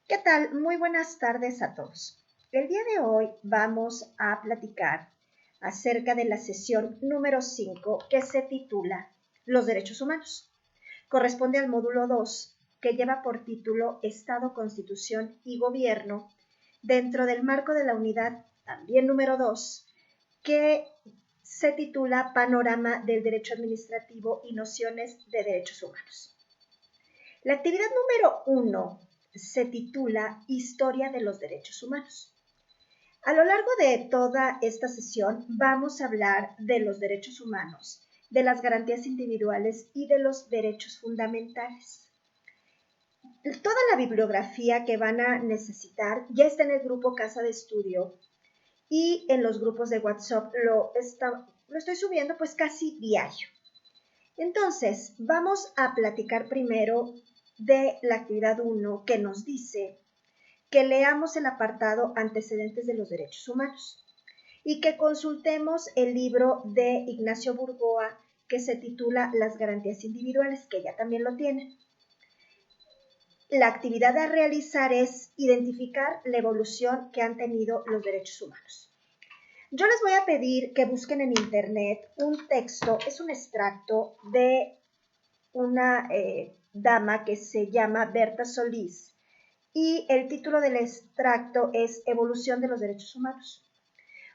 ¿Qué tal? Muy buenas tardes a todos. El día de hoy vamos a platicar acerca de la sesión número 5 que se titula Los derechos humanos. Corresponde al módulo 2 que lleva por título Estado, Constitución y Gobierno dentro del marco de la unidad también número 2 que se titula Panorama del Derecho Administrativo y Nociones de Derechos Humanos. La actividad número 1 se titula Historia de los Derechos Humanos. A lo largo de toda esta sesión vamos a hablar de los derechos humanos, de las garantías individuales y de los derechos fundamentales. Toda la bibliografía que van a necesitar ya está en el grupo Casa de Estudio y en los grupos de WhatsApp lo estoy subiendo pues casi diario. Entonces, vamos a platicar primero de la actividad 1 que nos dice que leamos el apartado Antecedentes de los Derechos Humanos y que consultemos el libro de Ignacio Burgoa que se titula Las Garantías Individuales, que ya también lo tienen. La actividad a realizar es identificar la evolución que han tenido los derechos humanos. Yo les voy a pedir que busquen en internet un texto, es un extracto de una dama que se llama Berta Solís y el título del extracto es Evolución de los Derechos Humanos.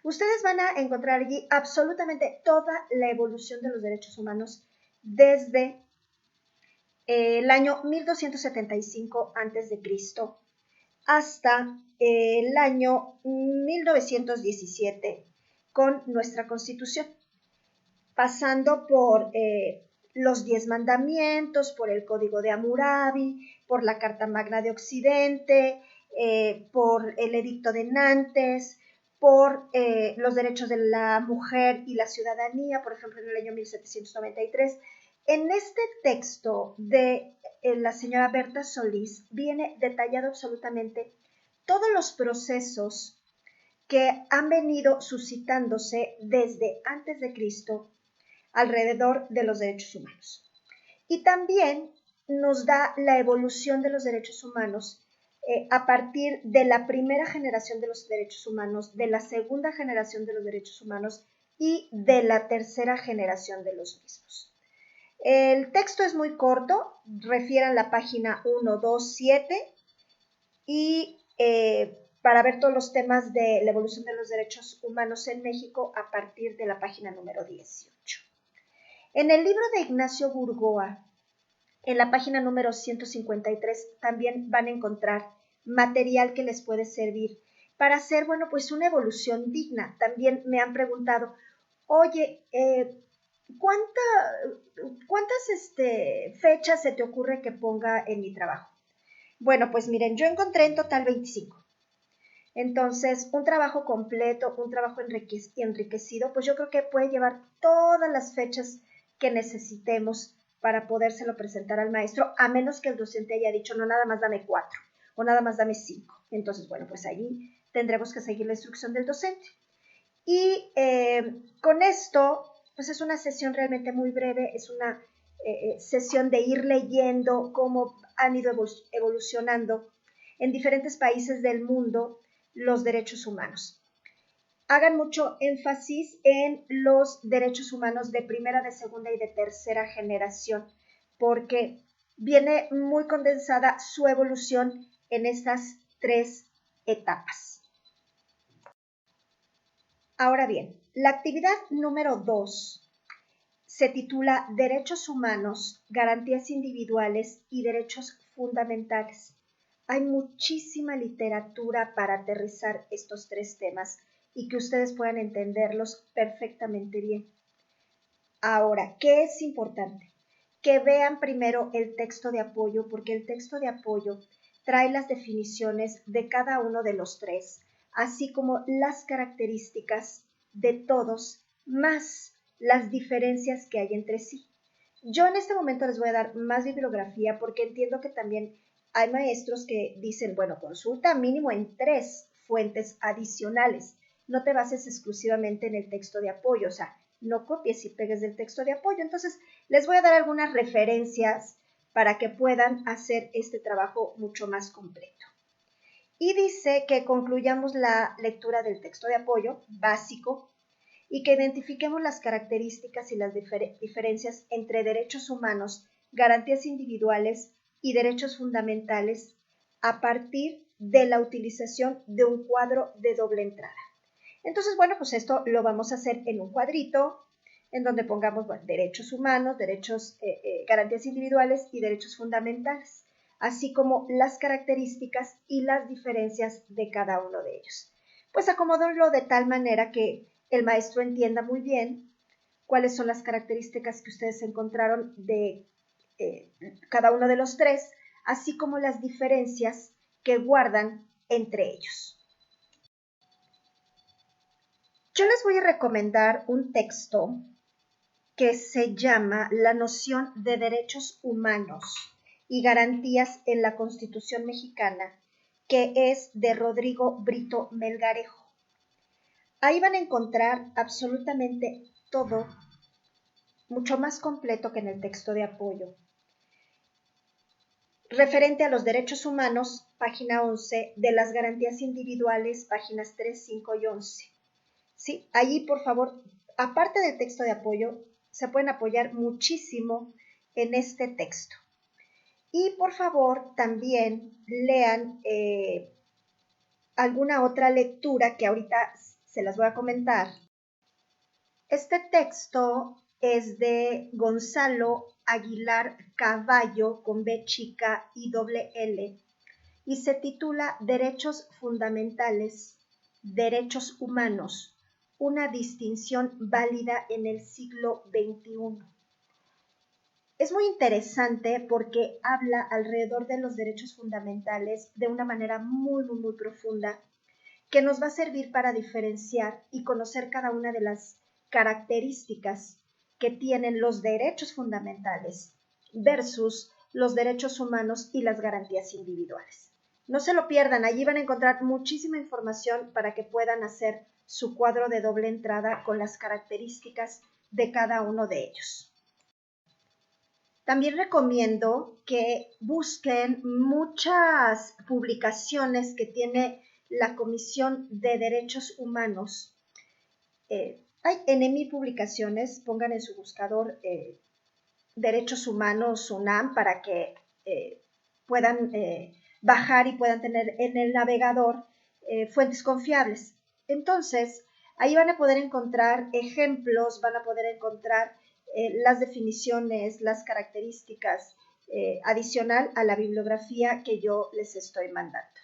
Ustedes van a encontrar allí absolutamente toda la evolución de los derechos humanos desde el año 1275 a.C. hasta el año 1917 con nuestra Constitución, pasando por los 10 mandamientos, por el Código de Hammurabi, por la Carta Magna de Occidente, por el Edicto de Nantes, por los derechos de la mujer y la ciudadanía, por ejemplo, en el año 1793. En este texto de la señora Berta Solís viene detallado absolutamente todos los procesos que han venido suscitándose desde antes de Cristo alrededor de los derechos humanos. Y también nos da la evolución de los derechos humanos a partir de la primera generación de los derechos humanos, de la segunda generación de los derechos humanos y de la tercera generación de los mismos. El texto es muy corto, refieran la página 127 y para ver todos los temas de la evolución de los derechos humanos en México a partir de la página número 18. En el libro de Ignacio Burgoa, en la página número 153, también van a encontrar material que les puede servir para hacer, bueno, pues una evolución digna. También me han preguntado, oye, ¿cuántas fechas se te ocurre que ponga en mi trabajo? Bueno, pues miren, yo encontré en total 25. Entonces, un trabajo completo, un trabajo enriquecido, pues yo creo que puede llevar todas las fechas que necesitemos para podérselo presentar al maestro, a menos que el docente haya dicho, no, nada más dame 4 o nada más dame 5. Entonces, bueno, pues allí tendremos que seguir la instrucción del docente. Y con esto, pues es una sesión realmente muy breve, es una sesión de ir leyendo cómo han ido evolucionando en diferentes países del mundo los derechos humanos. Hagan mucho énfasis en los derechos humanos de primera, de segunda y de tercera generación, porque viene muy condensada su evolución en estas 3 etapas. Ahora bien, la actividad número 2 se titula Derechos humanos, garantías individuales y derechos fundamentales. Hay muchísima literatura para aterrizar estos 3 temas y que ustedes puedan entenderlos perfectamente bien. Ahora, ¿qué es importante? Que vean primero el texto de apoyo, porque el texto de apoyo trae las definiciones de cada uno de los 3, así como las características de todos, más las diferencias que hay entre sí. Yo en este momento les voy a dar más bibliografía porque entiendo que también hay maestros que dicen, bueno, consulta mínimo en 3 fuentes adicionales. No te bases exclusivamente en el texto de apoyo, o sea, no copies y pegues del texto de apoyo. Entonces, les voy a dar algunas referencias para que puedan hacer este trabajo mucho más completo. y dice que concluyamos la lectura del texto de apoyo básico y que identifiquemos las características y las diferencias entre derechos humanos, garantías individuales y derechos fundamentales a partir de la utilización de un cuadro de doble entrada. Entonces, bueno, pues esto lo vamos a hacer en un cuadrito en donde pongamos derechos humanos, garantías individuales y derechos fundamentales, así como las características y las diferencias de cada uno de ellos. Pues acomódenlo de tal manera que el maestro entienda muy bien cuáles son las características que ustedes encontraron de cada uno de los tres, así como las diferencias que guardan entre ellos. Yo les voy a recomendar un texto que se llama La noción de derechos humanos y garantías en la Constitución mexicana, que es de Rodrigo Brito Melgarejo. Ahí van a encontrar absolutamente todo, mucho más completo que en el texto de apoyo. Referente a los derechos humanos, página 11, de las garantías individuales, páginas 3, 5 y 11. ¿Sí? Allí, por favor, aparte del texto de apoyo, se pueden apoyar muchísimo en este texto. Y por favor, también lean alguna otra lectura que ahorita se las voy a comentar. Este texto es de Gonzalo Aguilar Caballo, con B chica y doble L, y se titula Derechos Fundamentales, Derechos Humanos, una distinción válida en el siglo XXI. Es muy interesante porque habla alrededor de los derechos fundamentales de una manera muy profunda, que nos va a servir para diferenciar y conocer cada una de las características que tienen los derechos fundamentales versus los derechos humanos y las garantías individuales. No se lo pierdan, allí van a encontrar muchísima información para que puedan hacer su cuadro de doble entrada con las características de cada uno de ellos. También recomiendo que busquen muchas publicaciones que tiene la Comisión de Derechos Humanos. Hay NMI publicaciones, pongan en su buscador Derechos Humanos UNAM para que puedan bajar y puedan tener en el navegador fuentes confiables. Entonces, ahí van a poder encontrar ejemplos, van a poder encontrar las definiciones, las características adicional a la bibliografía que yo les estoy mandando.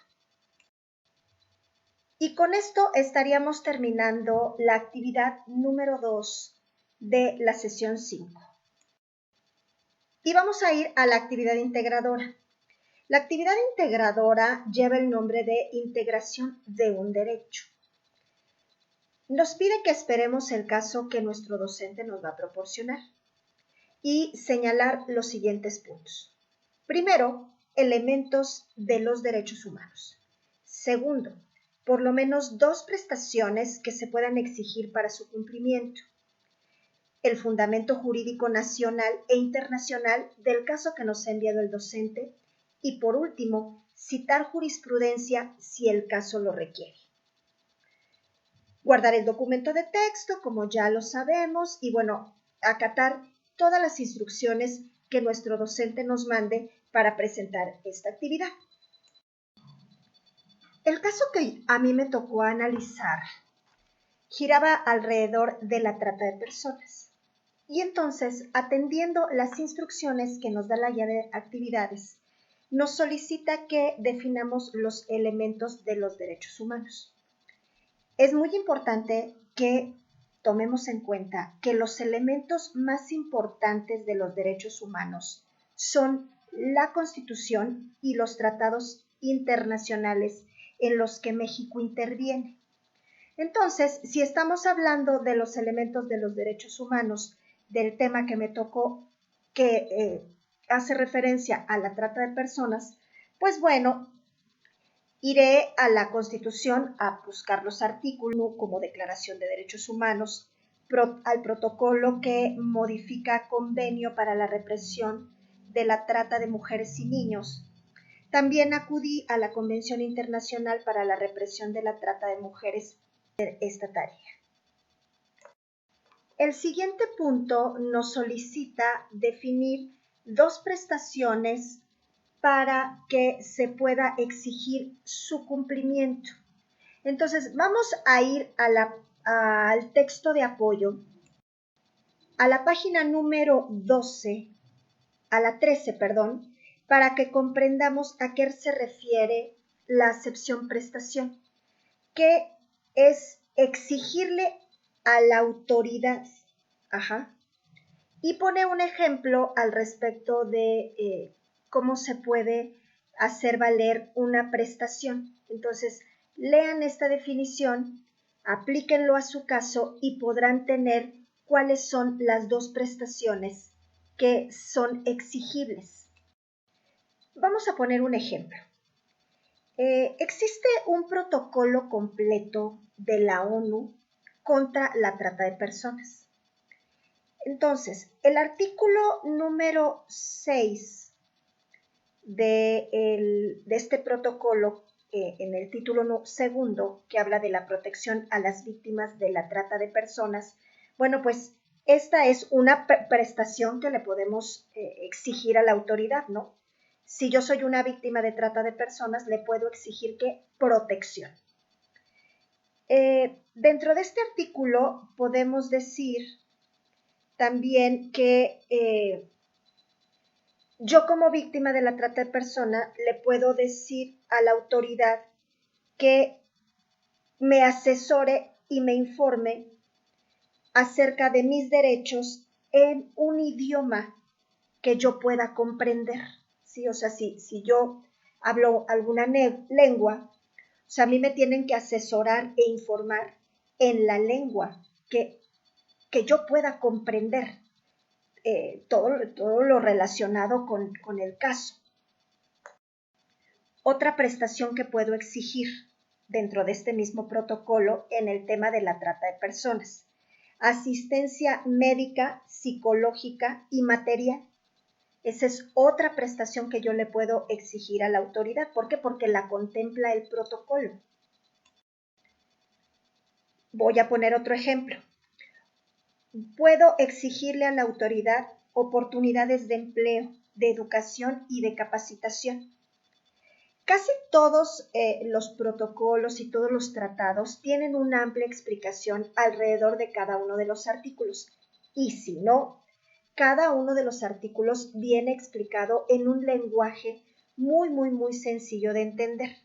Y con esto estaríamos terminando la actividad número 2 de la sesión 5. Y vamos a ir a la actividad integradora. La actividad integradora lleva el nombre de integración de un derecho. Nos pide que esperemos el caso que nuestro docente nos va a proporcionar y señalar los siguientes puntos. Primero, elementos de los derechos humanos. Segundo, por lo menos 2 prestaciones que se puedan exigir para su cumplimiento. El fundamento jurídico nacional e internacional del caso que nos ha enviado el docente. Y por último, citar jurisprudencia si el caso lo requiere. Guardar el documento de texto, como ya lo sabemos, y bueno, acatar todas las instrucciones que nuestro docente nos mande para presentar esta actividad. El caso que a mí me tocó analizar giraba alrededor de la trata de personas. Y entonces, atendiendo las instrucciones que nos da la guía de actividades, nos solicita que definamos los elementos de los derechos humanos. Es muy importante que tomemos en cuenta que los elementos más importantes de los derechos humanos son la Constitución y los tratados internacionales en los que México interviene. Entonces, si estamos hablando de los elementos de los derechos humanos, del tema que me tocó, que hace referencia a la trata de personas, pues bueno, iré a la Constitución a buscar los artículos como Declaración de Derechos Humanos, al protocolo que modifica convenio para la represión de la trata de mujeres y niños. También acudí a la Convención Internacional para la Represión de la Trata de Mujeres en esta tarea. El siguiente punto nos solicita definir dos prestaciones para que se pueda exigir su cumplimiento. Entonces, vamos a ir al texto de apoyo, a la página número 12, a la 13, perdón, para que comprendamos a qué se refiere la acepción prestación, que es exigirle a la autoridad. Y pone un ejemplo al respecto de cómo se puede hacer valer una prestación. Entonces, lean esta definición, aplíquenlo a su caso y podrán tener cuáles son las dos prestaciones que son exigibles. Vamos a poner un ejemplo. Existe un protocolo completo de la ONU contra la trata de personas. Entonces, el artículo número 6 de este protocolo, en el título segundo, que habla de la protección a las víctimas de la trata de personas, bueno, pues esta es una prestación que le podemos exigir a la autoridad, ¿no? Si yo soy una víctima de trata de personas, le puedo exigir que protección. Dentro de este artículo podemos decir también que yo como víctima de la trata de personas le puedo decir a la autoridad que me asesore y me informe acerca de mis derechos en un idioma que yo pueda comprender, ¿sí? O sea, si yo hablo alguna lengua, o sea, a mí me tienen que asesorar e informar en la lengua que yo pueda comprender. Todo lo relacionado con el caso. Otra prestación que puedo exigir dentro de este mismo protocolo en el tema de la trata de personas: asistencia médica, psicológica y material. Esa es otra prestación que yo le puedo exigir a la autoridad. ¿Por qué? Porque la contempla el protocolo. Voy a poner otro ejemplo. Puedo exigirle a la autoridad oportunidades de empleo, de educación y de capacitación. Casi todos los protocolos y todos los tratados tienen una amplia explicación alrededor de cada uno de los artículos. Y si no, cada uno de los artículos viene explicado en un lenguaje muy sencillo de entender.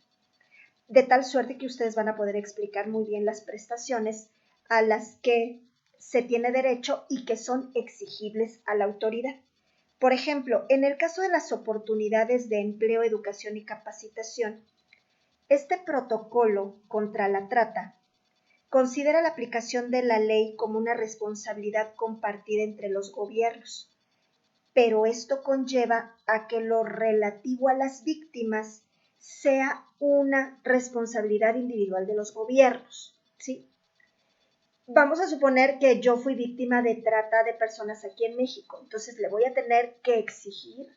De tal suerte que ustedes van a poder explicar muy bien las prestaciones a las que se tiene derecho y que son exigibles a la autoridad. Por ejemplo, en el caso de las oportunidades de empleo, educación y capacitación, este protocolo contra la trata considera la aplicación de la ley como una responsabilidad compartida entre los gobiernos, pero esto conlleva a que lo relativo a las víctimas sea una responsabilidad individual de los gobiernos, ¿sí? Vamos a suponer que yo fui víctima de trata de personas aquí en México, entonces le voy a tener que exigir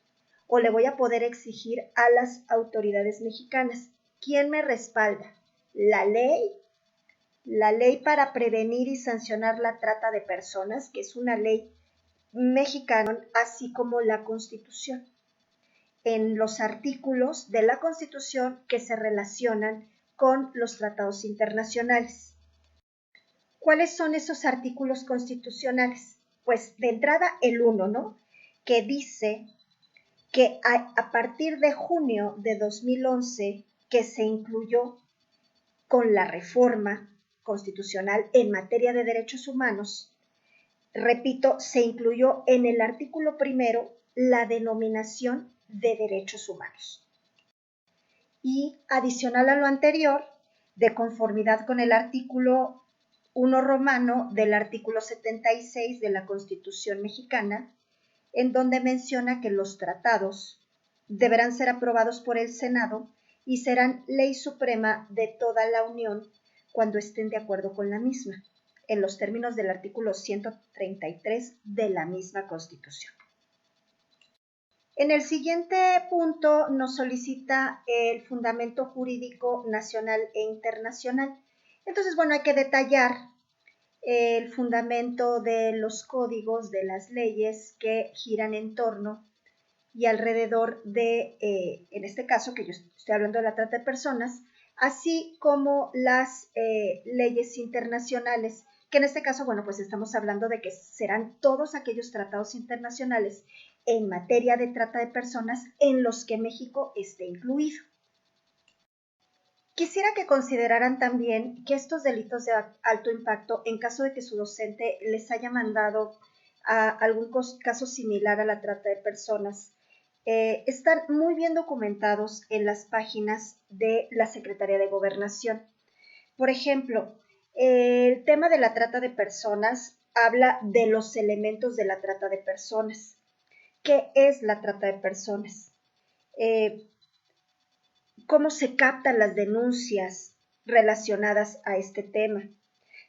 o le voy a poder exigir a las autoridades mexicanas. ¿Quién me respalda? La ley para prevenir y sancionar la trata de personas, que es una ley mexicana, así como la Constitución. En los artículos de la Constitución que se relacionan con los tratados internacionales. ¿Cuáles son esos artículos constitucionales? Pues de entrada el 1, ¿no? Que dice que a partir de junio de 2011, que se incluyó con la reforma constitucional en materia de derechos humanos, repito, se incluyó en el artículo 1 la denominación de derechos humanos. Y adicional a lo anterior, de conformidad con el artículo 1 romano del artículo 76 de la Constitución mexicana, en donde menciona que los tratados deberán ser aprobados por el Senado y serán ley suprema de toda la Unión cuando estén de acuerdo con la misma, en los términos del artículo 133 de la misma Constitución. En el siguiente punto nos solicita el fundamento jurídico nacional e internacional. Entonces, bueno, hay que detallar el fundamento de los códigos, de las leyes que giran en torno y alrededor de, en este caso, que yo estoy hablando de la trata de personas, así como las leyes internacionales, que en este caso, bueno, pues estamos hablando de que serán todos aquellos tratados internacionales en materia de trata de personas en los que México esté incluido. Quisiera que consideraran también que estos delitos de alto impacto, en caso de que su docente les haya mandado a algún caso similar a la trata de personas, están muy bien documentados en las páginas de la Secretaría de Gobernación. Por ejemplo, el tema de la trata de personas habla de los elementos de la trata de personas. ¿Qué es la trata de personas? ¿Cómo se captan las denuncias relacionadas a este tema?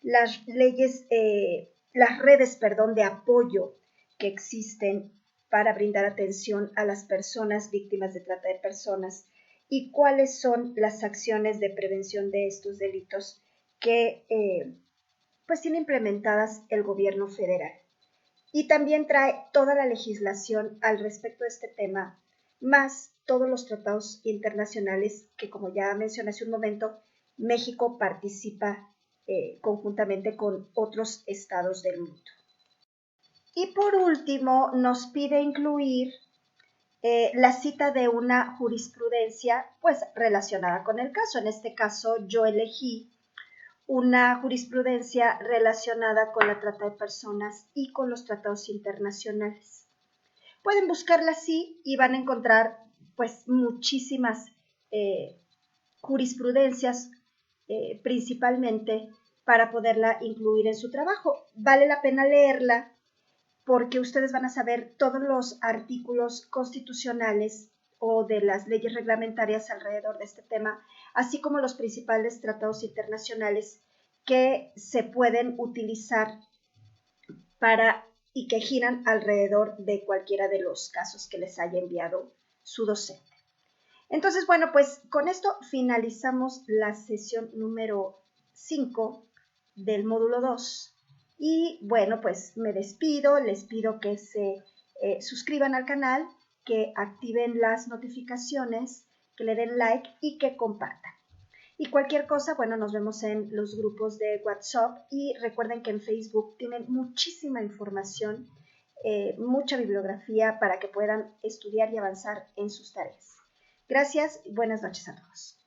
Las redes, de apoyo que existen para brindar atención a las personas víctimas de trata de personas y cuáles son las acciones de prevención de estos delitos que pues tiene implementadas el gobierno federal. Y también trae toda la legislación al respecto de este tema, más todos los tratados internacionales que, como ya mencioné hace un momento, México participa conjuntamente con otros estados del mundo. Y por último, nos pide incluir la cita de una jurisprudencia pues relacionada con el caso. En este caso, yo elegí una jurisprudencia relacionada con la trata de personas y con los tratados internacionales. Pueden buscarla así y van a encontrar pues muchísimas jurisprudencias principalmente para poderla incluir en su trabajo. Vale la pena leerla porque ustedes van a saber todos los artículos constitucionales o de las leyes reglamentarias alrededor de este tema, así como los principales tratados internacionales que se pueden utilizar para y que giran alrededor de cualquiera de los casos que les haya enviado su docente. Entonces, bueno, pues con esto finalizamos la sesión número 5 del módulo 2. Y bueno, pues me despido, les pido que se suscriban al canal, que activen las notificaciones, que le den like y que compartan. Y cualquier cosa, bueno, nos vemos en los grupos de WhatsApp y recuerden que en Facebook tienen muchísima información, mucha bibliografía para que puedan estudiar y avanzar en sus tareas. Gracias y buenas noches a todos.